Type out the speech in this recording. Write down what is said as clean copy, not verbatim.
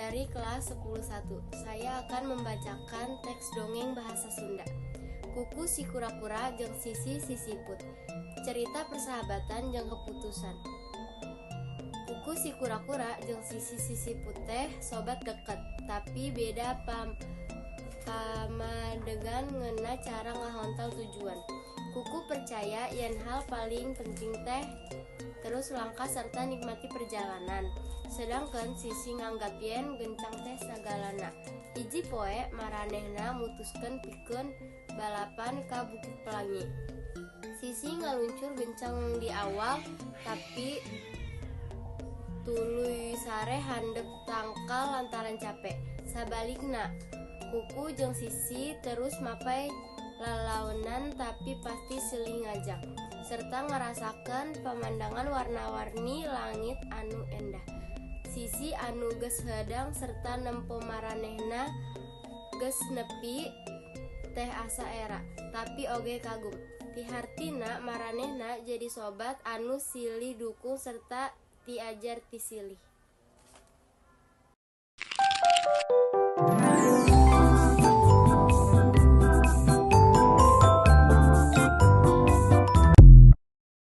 dari kelas 10.1. Saya akan membacakan teks dongeng bahasa Sunda. Kuku si kura-kura jeung sisi sisiput. Cerita persahabatan jeung keputusan. Kuku si kura-kura jeung sisi sisiput teh sobat deket, tapi beda pamadegan ngeuna cara ngahontal tujuan. Kuku percaya yen hal paling penting teh terus langkah serta nikmati perjalanan. Sedangkan sisi nganggap yen gencang teh sagalana. Hiji poe maranehna mutuskeun pikeun balapan ka Bukit Pelangi. Sisi ngaluncur gencang di awal, tapi tuluy sare handap tangkal lantaran capek. Sabalikna, Kuku jeung Sisi terus mapai lalaonan tapi pasti silih ngajak, serta ngerasakan pemandangan warna-warni langit anu endah. Sisi anu geus hedang serta nempo maranehna geus nepi teh asa era, tapi oge kagum. Ti hartina maranehna jadi sobat anu silih dukung serta ti ajar ti silih.